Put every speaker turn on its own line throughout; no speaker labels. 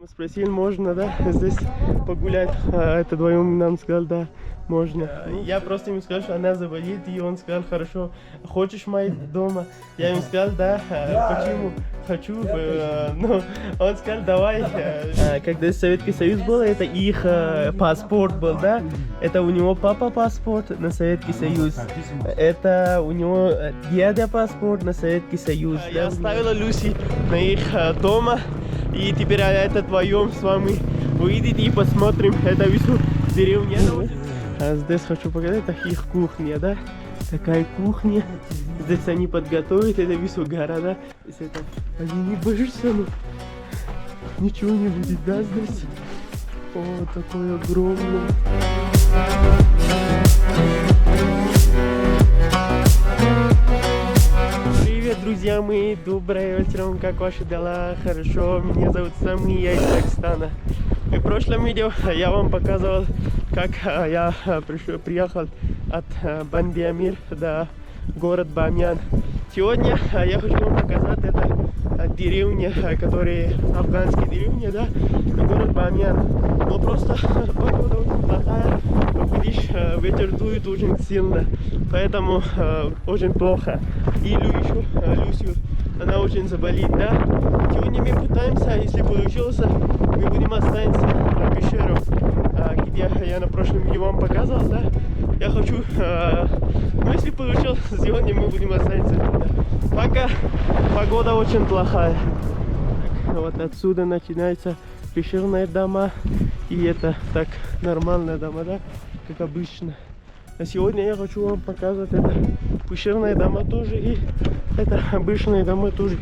Спросил, можно, да, здесь погулять. Это вдвоем нам сказал, да, можно. Я просто ему сказал, что она заболеет, и он сказал, хорошо, хочешь мои дома? Я ему сказал, да, почему? Хочу, ну, он сказал, давай. Когда Советский Союз был, это их паспорт был, да? Это у него папа паспорт на Советский Союз. Это у него дядя паспорт на Советский Союз. Я оставила Люси на их дома. И теперь это вдвоем с вами выйдет и посмотрим. Это всю деревня. Здесь хочу показать, это их кухня, да? Такая кухня. Здесь они подготовят, это всю гора, да? Это... Они не боишься, ну? Ничего не будет, да, здесь? О, такой огромный. Привет, друзья мои, доброе утро, как ваши дела? Хорошо, меня зовут Сами, я из Дагестана. В прошлом видео я вам показывал, как я приехал от Бандиамир до город Бамьян. Сегодня я хочу вам показать это деревня, которая афганская деревня, да, город Бамьян. Но просто погода очень плохая, как видишь, ветер дует очень сильно, поэтому очень плохо. И Люсю, она очень заболит, да. Сегодня мы пытаемся, если получилось, мы будем оставаться в пещеру, где я на прошлом видео вам показывал, да. Я хочу, ну если получилось, сегодня мы будем оставаться туда. Пока погода очень плохая. Так, вот отсюда начинаются пещерные дома, и это так нормальные дома, да, как обычно. А сегодня я хочу вам показать это пещерные дома тоже и это обычные дома тоже.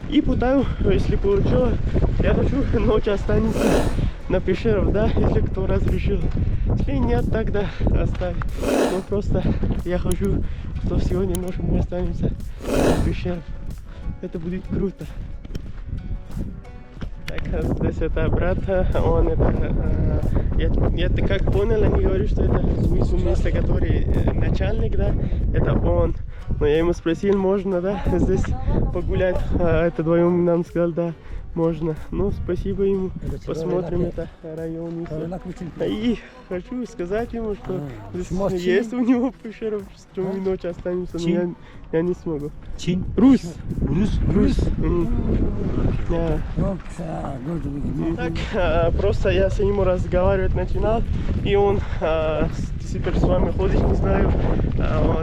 И пытаю, если получилось, я хочу ночь останется на пещерах, да, если кто разрешил. Если нет, тогда оставь. Но просто я хочу, что сегодня ночью мы останемся на пещерах. Это будет круто. Так, здесь это брат, он это, я как понял, они говорят, что это Суису место, который начальник, да, это он. Но я ему спросил, можно, да, здесь погулять, это вдвоем нам сказал, да, можно. Ну, спасибо ему, посмотрим это район. И хочу сказать ему, что здесь есть у него пещера, что мы ночью останемся, но я не смогу.
Чин?
Рус.
Рус?
Так, просто я с ним разговаривать начинал, и он теперь с вами ходит, не знаю,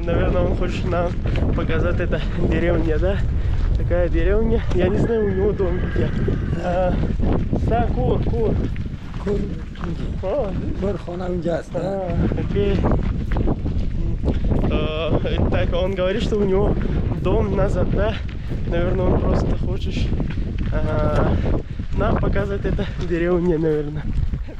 наверное, он хочет нам показать это деревня, да? Такая деревня, я не знаю, у него дом где. Да, кур. Окей. Так, он говорит, что у него дом назад, да? Наверное, он просто хочет нам показать это деревня, наверное.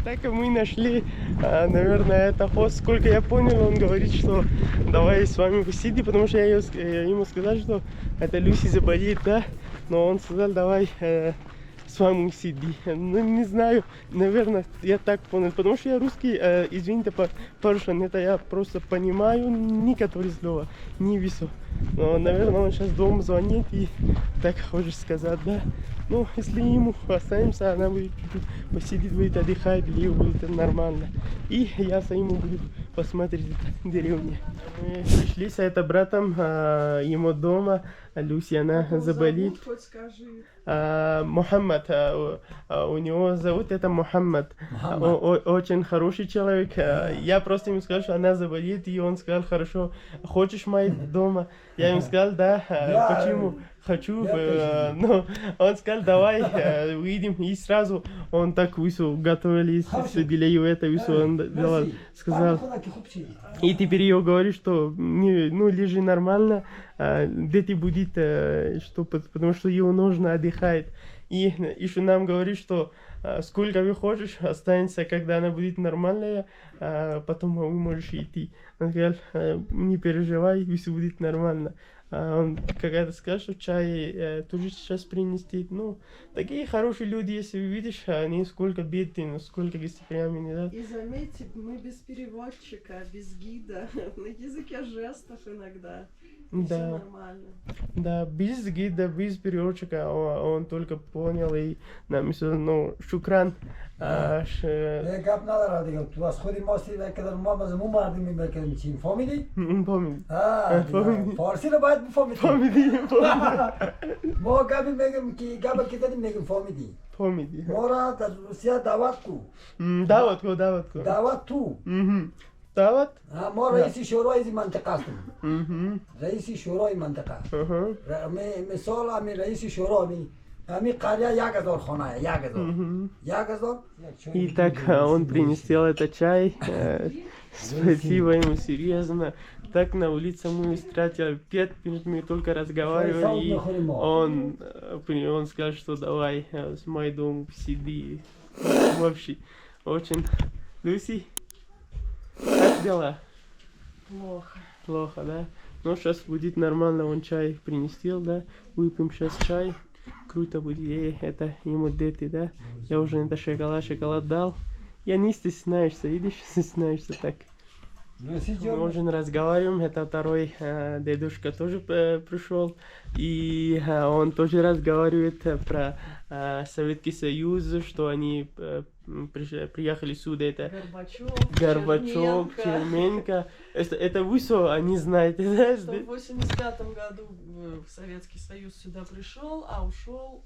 Так и мы нашли, наверное, это хост. Сколько я понял, он говорит, что давай с вами посиди, потому что я ему сказал, что это Люси заболеет, да? Но он сказал, давай с вами сиди. Ну, не знаю, наверное, я так понял, потому что я русский, извините, по-русски, это я просто понимаю некоторые слова, не весу. Но, наверное, он сейчас дома звонит и так хочет сказать, да? Ну, если ему останемся, она будет посидеть, будет отдыхать, или будет нормально. И я с ним буду посмотреть деревню. Мы пришли с этим братом, ему дома, Люси, она заболит. Мухаммад, у него зовут это Мухаммад. Очень хороший человек. Я просто ему сказал, что она заболит, и он сказал, хорошо, хочешь мои дома? Я ему сказал, да, почему? Хочу, но он сказал, давай выйдем, и сразу он так высу готовились, сидели его это высу, он сказал. И теперь я говорю, что ну лежи нормально, дети будет, что, потому что его нужно отдыхать. И еще нам говорит, что сколько вы хочешь, останется, когда она будет нормальная, потом вы можете идти. Он сказал, не переживай, все будет нормально. Он какая-то сказал, что чай тоже сейчас принести. Ну, такие хорошие люди, если видишь, они сколько бедные, но сколько гостеприимные, да?
И заметьте, мы без переводчика, без гида, на языке жестов иногда. И
Да.
всё нормально.
Да, без гида, без переводчика, он только понял и нам все, ну, шукран.
گپ نداره دیگه تو از خودی ما سی کدر ما از مو مردمی میکنیم چی فهمیدی؟
Помню.
ها
فهمیدی.
فارسی رو باید بفهمیدی ما گپی میگیم که گپ کی داریم میگیم فهمیدی
Помню.
ما را در روسیه دعوت کو
Даватку.
دعوت تو
Дават?
ها، ما رئیس شورای این منطقه هستیم
Мгм.
رئیس شورای منطقه
Ага.
مثال همین رئیس شورا همین قریه 1000 خانه 1000
Мгм.
1000
И так он принесел этот чай. Спасибо ему, серьезно. Так на улице мы истратили 5 минут, мы только разговаривали, и он сказал, что давай с мой дом сиди. Вообще, очень. Люси, как дела?
Плохо.
Плохо, да? Ну, сейчас будет нормально, он чай принесил, да? Выпьем сейчас чай. Круто будет, это ему дети, да? Я уже это шоколад дал. Я не стесняешься, видишь, стесняешься так. Мы уже разговариваем, это второй дедушка тоже пришел, и он тоже разговаривает про Советский Союз, что они приехали сюда, это Горбачев, Черменко. Это вы все, они знаете, да?
Что в 85 году в Советский Союз сюда пришел, а ушел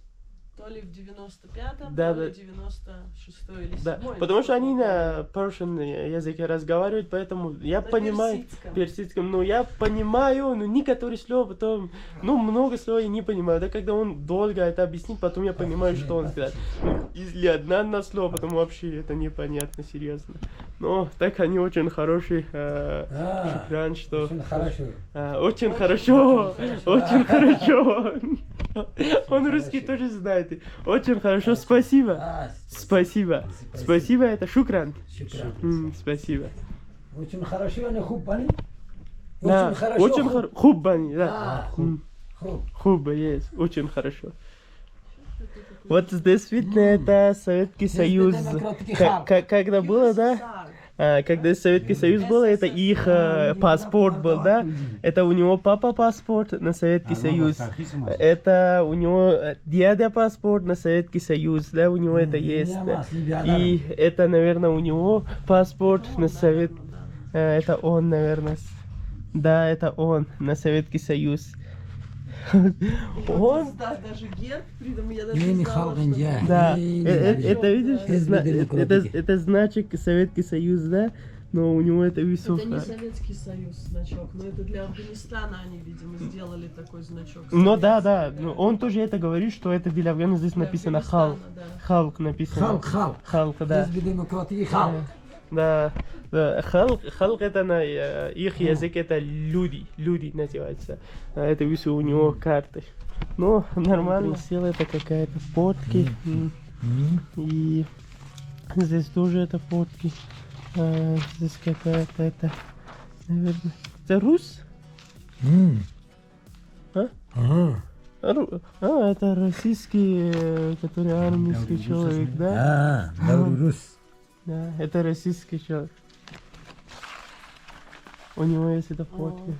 то ли в 95-м,
Да,
то ли
да.
в 96-й или 7-й.
Да, потому что они на персидском языке разговаривают, поэтому я понимаю, персидском, но я понимаю, но некоторые слова потом, ну, много слов я не понимаю, да, когда он долго это объяснит, потом я понимаю, что он сказал. Ну, если одно слово, потом вообще это непонятно, серьезно. Но так они очень хорошие, шукран, что... Очень хорошо, очень хорошо. Он русский тоже знает. Очень хорошо, спасибо. Спасибо. Спасибо, это шукран. Спасибо.
Очень хорошо, не хуббани?
Да, очень хорошо. Хуббани, да.
Хуб.
Хуба есть, очень хорошо. Вот здесь видно, это Советский Союз. Когда было, да? Когда Советский Союз был, это их паспорт был, да? Это у него папа паспорт на Советский Союз. Это у него дядя паспорт на Советский Союз, да? У него это есть. И это, наверное, у него паспорт на Совет... Это он, наверное. Да, это он на Советский Союз. Он...
Да, даже герб придумал, я даже не знала, что...
Да, это видишь, это значок Советский Союз, да? Но у него это висовка.
Это не Советский Союз значок, но это для Афганистана они, видимо, сделали такой значок.
Ну да, но он тоже это говорит, что это для Афганистана, здесь написано Халк. Халк написано. Халк, да. Да, халк это на их языке, это люди называется. Это висит у него карты. Ну, нормально. Села это какая-то фотки. И здесь тоже это фотки. Здесь какая-то это, наверное, это рус? Это российский, который армейский человек, да?
рус.
Да, это российский человек. У него есть эта фотка.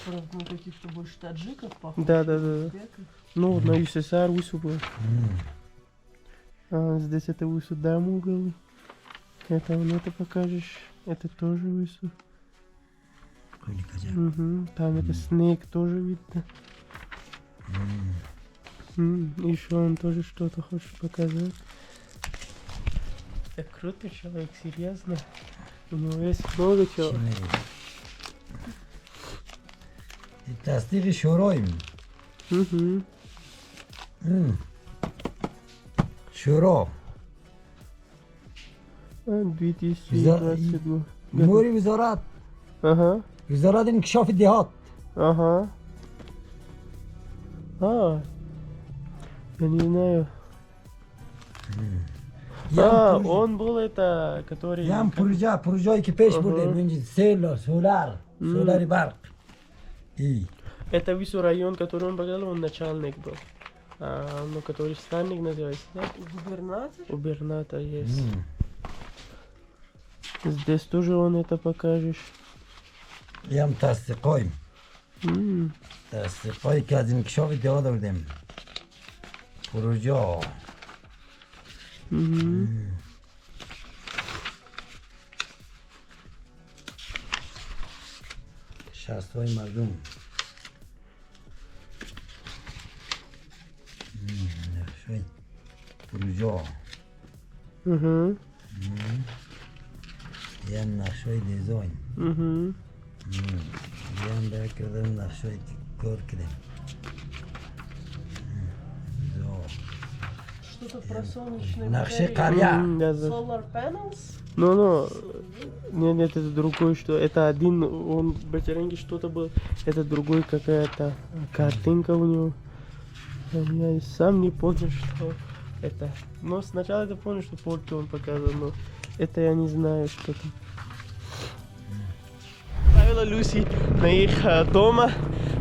Правда, на каких-то больше таджиков похож.
Да. Ну, на ЮССР высу был. Здесь это высу дамугал. Это вон это покажешь. Это тоже высу. Там это снег тоже видно. Еще он тоже что-то хочет показать. Это крутой человек, серьезно. У него есть много чего.
تصدیق شوراییم شورا
2022.
موری وزارت
Ага.
وزارت انکشاف دهات
Ага. Я не знаю. Он был это, который...
یم پروژه‌ای که پیش بردیم اینجا سولار برق ای
Это весь район, который он показал, он начальник был. Ну, который станник называется, да?
Губернатор?
Губернатор есть. Здесь тоже он это покажешь.
Ям tasdiqoyim. Tasdiqoy که از این کشا ویدیو دادیم. پروژه. شستای مردم. نقشای پروژه. یه نقشای دیزاین. Yan da kırdım nakşayı kör kırdım.
Что-то про солнечные
Nakşı
батареи.
karya.
Solar panels?
Нет, это другой, что это один, он батарейки что-то был, это другой какая-то картинка у него. Я и сам не понял, что это. Но сначала я понял, что фотки он показывал, но это я не знаю, что там. Ставила Люси на их дома,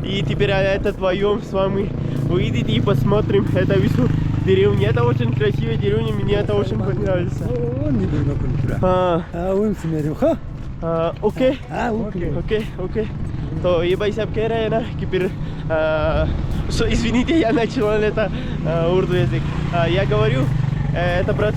и теперь это вдвоем с вами выйдет и посмотрим это всю деревню. Это очень красивая деревня, мне это очень понравится. Окей. Окей. То ебай саб керена, теперь извините, я начал это урду язык. Я говорю, это брат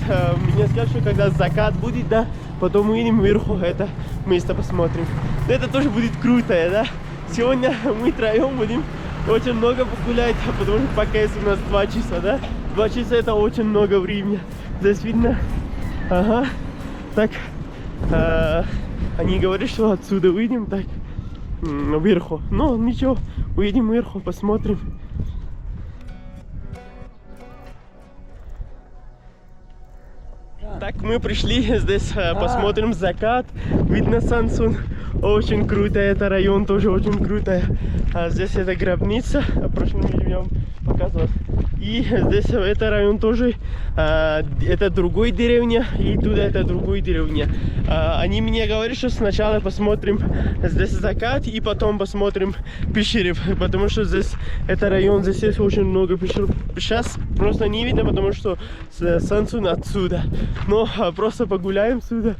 мне сказал, что когда закат будет, да, потом увидим вверху это место посмотрим. Это тоже будет круто, да? Сегодня мы троем будем очень много погулять, потому что пока есть у нас 2 часа, да? 2 часа это очень много времени. Здесь видно. Ага. Так. Они говорят, что отсюда выйдем так вверху. Но ничего, уедем вверху, посмотрим. Так, мы пришли, здесь посмотрим закат, видно Самсун, очень круто, это район тоже очень круто. Здесь это гробница, в прошлом видео я вам показывал. И здесь это район тоже, это другой деревня, и туда это другой деревня. Они мне говорят, что сначала посмотрим здесь закат, и потом посмотрим пещеры, потому что здесь, это район, здесь есть очень много пещер. Сейчас просто не видно, потому что Самсун отсюда. Но просто погуляем сюда,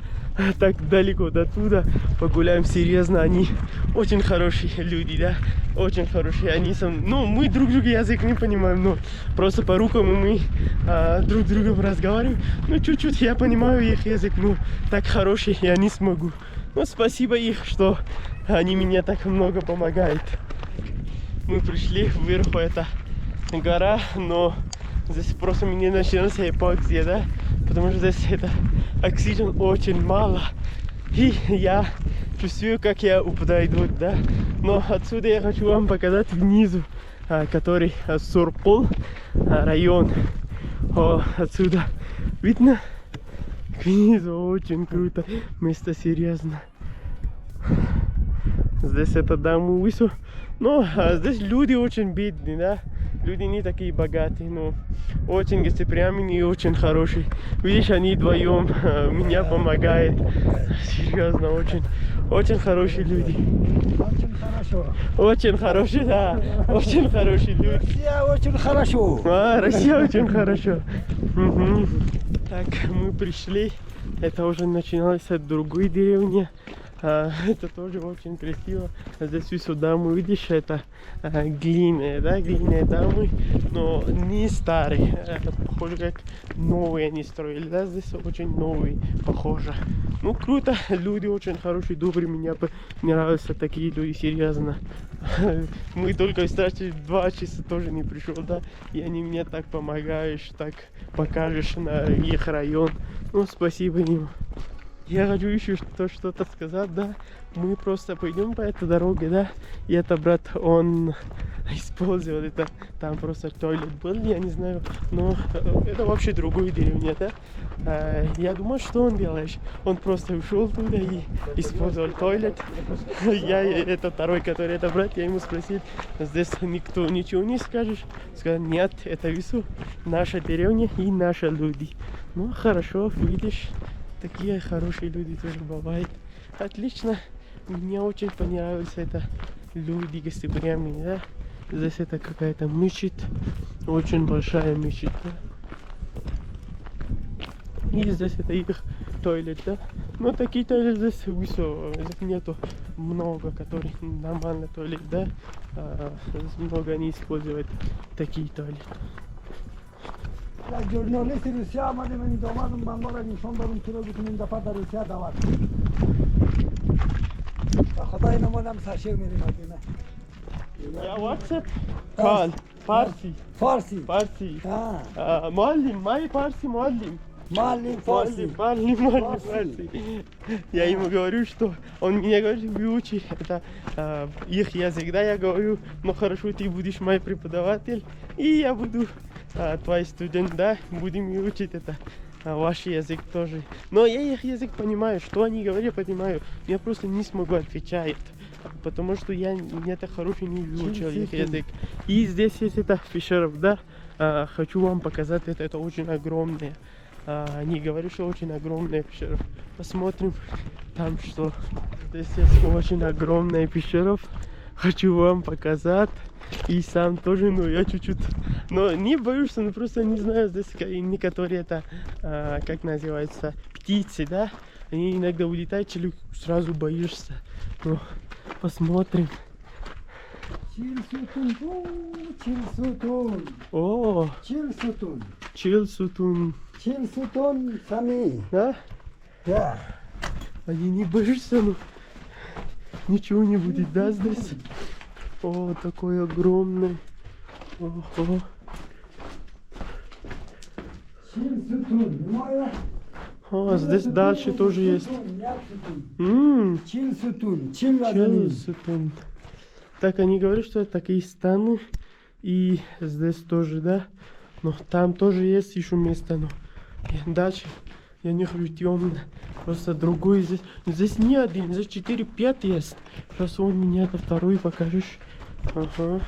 так далеко до туда, погуляем серьезно. Они очень хорошие люди, да, очень хорошие. Они сам, ну, мы друг друга язык не понимаем, но просто по рукам мы друг с другом разговариваем. Ну, чуть-чуть я понимаю их язык, ну, так хороший я не смогу. Ну, спасибо их, что они мне так много помогают. Мы пришли вверху, это гора, но здесь просто мне начинается эпоксия, да, потому что здесь это оксиген очень мало, и я чувствую, как я упадаю, да. Но отсюда я хочу вам показать внизу, который Сурпул район. Отсюда видно? Внизу очень круто, место серьезно. Здесь это даму высу, но здесь люди очень бедные, да. Люди не такие богатые, но очень гостеприимные и очень хорошие. Видишь, они вдвоем меня помогают. Серьезно, очень хорошие люди.
Очень хорошо.
Очень хорошие, да. Очень хорошие люди.
Россия очень хорошо.
Россия очень хорошо. Так, мы пришли. Это уже начиналось от другой деревни. Это тоже очень красиво. Здесь все дамы, видишь, это глиняные, да, глиняные дамы, но не старые. Это похоже, как новые они строили, да, здесь очень новые, похоже. Ну, круто, люди очень хорошие, добрые, мне нравятся такие люди, серьезно. Мы только истратили 2 часа, тоже не пришел, да, и они мне так помогают, так покажешь на их район. Ну, спасибо им. Я хочу еще что-то сказать, да. Мы просто пойдем по этой дороге, да. И это брат, он использовал это. Там просто туалет был, я не знаю. Но это вообще другой деревня, да. Я думаю, что он делает. Он просто ушел туда и использовал туалет. Это второй, который это брат, я ему спросил, здесь никто ничего не скажешь. Сказал, нет, это весу наша деревня и наши люди. Ну, хорошо, видишь. Такие хорошие люди тоже бывают. Отлично. Мне очень понравилось это люди гостеприимные, да? Здесь это какая-то мечеть, очень большая мечеть, да? И здесь это их туалет, да? Но такие туалеты здесь высокие, здесь нету много, которые нормально туалет, да? Здесь много не используют такие туалеты.
جورنالیست روسیه آمدیم این آمدم من ما را نشان دادم تو رو بکنیم دفعه در روسیه دعوت و خدای نمادم سرشیر میریم مدینه
Я WhatsApp call, Парси,
فارسی
Парси.
ها
Muallim, май Парси, muallim.
معلم فارسی
Парси. Я ему говорю, что он мне говорит, выучи это их язык, да, я говорю, ну хорошо, ты будешь мой преподаватель, и я буду твой студент, да, будем учить это ваш язык тоже. Но я их язык понимаю, что они говорят, понимаю, я просто не смогу отвечать, потому что я не так хороший не выучил их язык. И здесь есть это Фишеров, да, хочу вам показать это очень огромное. Не говорю, что очень огромная пещера. Посмотрим там, что здесь есть очень огромная пещера. Хочу вам показать. И сам тоже, ну я чуть-чуть, но не боюсь, но просто не знаю, здесь некоторые это, как называется, птицы, да? Они иногда улетают, или сразу боишься. Ну, посмотрим.
Чилсутун.
О,
Чилсутун.
Чилсутун.
Чилсутун сами.
Да?
Да.
Они не боишься, ну ничего не будет, да, здесь? О, такой огромный. Ого. О, здесь дальше тоже есть.
Чилсутун.
Чилсутун. Так, они говорят, что это такие станы. И здесь тоже, да? Но там тоже есть еще место, но дальше я не хочу темно. Просто другой здесь. Здесь не один, здесь 4-5 есть. Сейчас он меня это второй покажешь. Ага.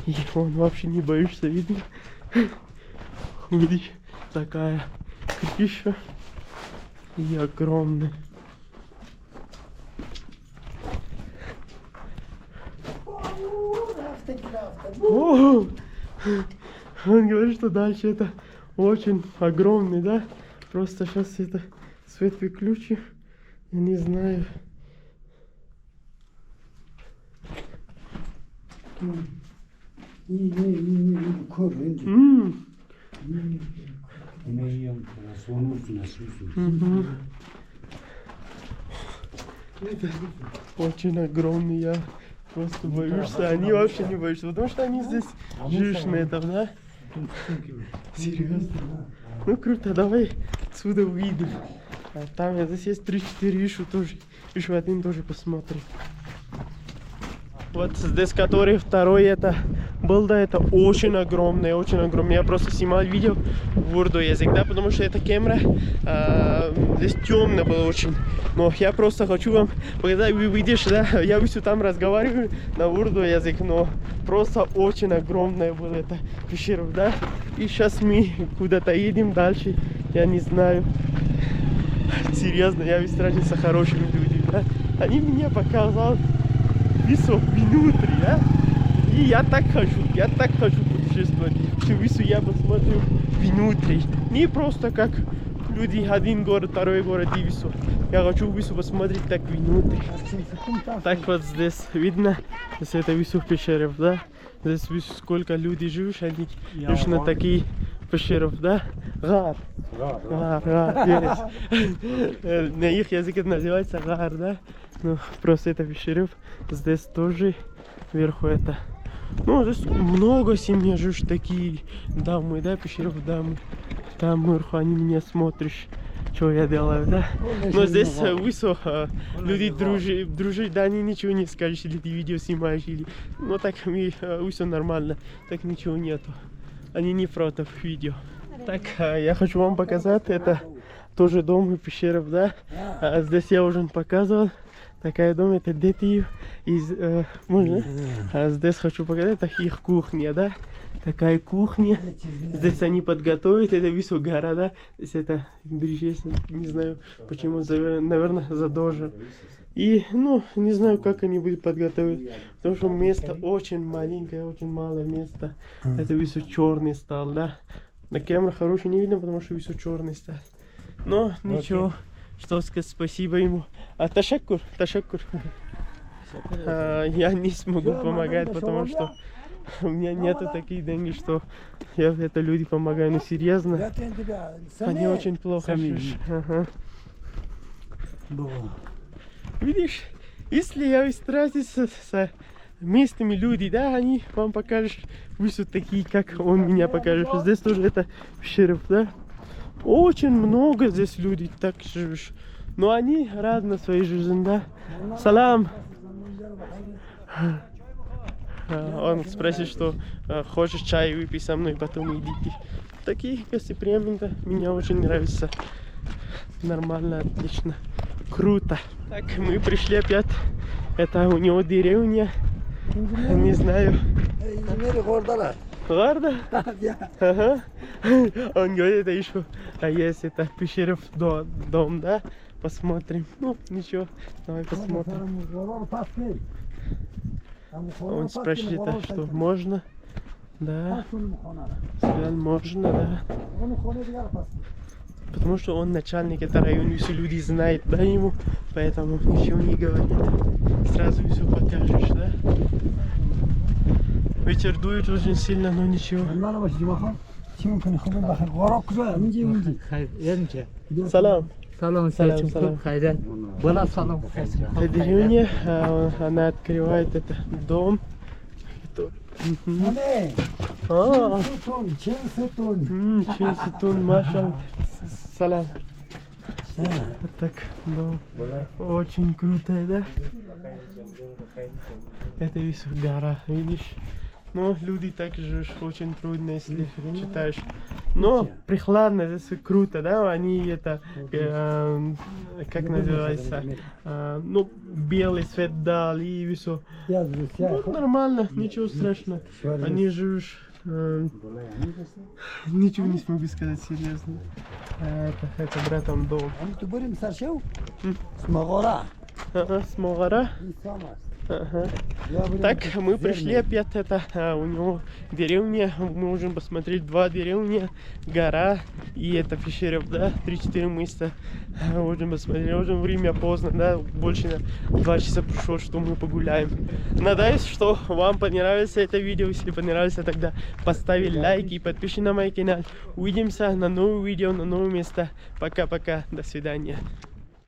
И он вообще не боишься, видно? Видишь, такая крыша и огромная. О! Он говорит, что дальше это очень огромный, да? Просто сейчас это свет выключи. Я не знаю. Очень огромный, я просто боюсь. Они вообще не боятся, потому что они здесь живут на этом, да? Серьезно? Ну круто, давай отсюда выйдем. А там здесь есть 3-4 еще тоже. Еще один тоже посмотрим. Вот здесь, который второй, это был, да, это очень огромный, очень огромный. Я просто снимал видео в урду язык, да, потому что эта камера, здесь темно было очень. Но я просто хочу вам показать, вы видишь, да, я все там разговариваю на урду язык, но просто очень огромная была эта пещера, да. И сейчас мы куда-то едем дальше, я не знаю. Серьезно, я весь разница хорошими людьми, да. Они меня показали. Вису внутри, да? И я так хочу путешествовать. Всю Вису я посмотрю внутри. Не просто как люди один город, второй город и Вису. Я хочу Вису посмотреть так внутри. Так вот здесь видно, здесь это Вису пещеров, да? Здесь Вису сколько людей живут, они живут на такие пещеров, да? Гар. Гар, на их языке это называется гар, да? Ну, просто это пещеров. Здесь тоже вверху это. Ну, здесь много семей живут, такие дамы, да, пещеров дамы. Там вверху они меня смотрят, что я делаю, да. Но здесь высоко, люди дружат, да, они ничего не скажут, или ты видео снимаешь, или... Ну, так все нормально, так ничего нету. Они не против видео. Так, я хочу вам показать, это тоже дом и пещеров, да. Здесь я уже показывал. Такая дом, это дети из... можно? А здесь хочу показать, это их кухня, да? такая кухня. Здесь они подготовят, это все гора, да? Здесь это Брижес, не знаю почему, наверное, задолжен. И, ну, не знаю, как они будут подготовить, потому что место очень маленькое, очень мало места. Это все черный стал, да? На камеру хороший не видно, потому что все черный стал. Но ничего, что сказать, спасибо ему. А ташаккур. Я не смогу помогать, потому что у меня нету таких денег, что я это люди помогаю, но серьезно. Они очень плохо. Ага. Видишь, если я встретился с местными людьми, да, они вам покажут, вы все такие, как он меня покажет. Здесь тоже это шериф, да. Очень много здесь людей так живешь. Но они рады на своей жизни, да. Салам. Он спросит, что хочешь чай выпить со мной, потом идите. Такие гостеприимные, мне очень нравится. Нормально, отлично. Круто. Так, мы пришли опять. Это у него деревня. Не знаю. Гордо? Ага. Он говорит, это еще есть это пещера дом, да? Посмотрим. Ну, ничего, давай посмотрим. Он спрашивает, что можно? Да. Сказал, можно, да. Потому что он начальник этого района, все люди знают, да, ему, поэтому ничего не говорит. Сразу все покажешь, да? Ветер дует очень сильно, но ничего. Салам.
Салам,
салам. Это деревня, она открывает этот дом. Ченсутун, машал. Салам. Вот так, дом. Очень крутая, да? Это весь гора, видишь? Но люди так живут, очень трудно, если читаешь. Но прохладно, здесь круто, да? Они это, как называется, ну, белый цвет дал и все. Ну, нормально, ничего страшного. Они живут, ничего не смогу сказать серьезно. Это братом дом. Смогора. Ага. Так, мы пришли опять, это у него деревня, мы можем посмотреть два деревня, гора и это пещера, да, 3-4 места можем посмотреть, уже время поздно, да, больше на 2 часа прошло, что мы погуляем. Надеюсь, что вам понравилось это видео, если понравилось, тогда поставьте лайк и подпишитесь на мой канал. Увидимся на новом видео, на новом месте. Пока-пока, до свидания.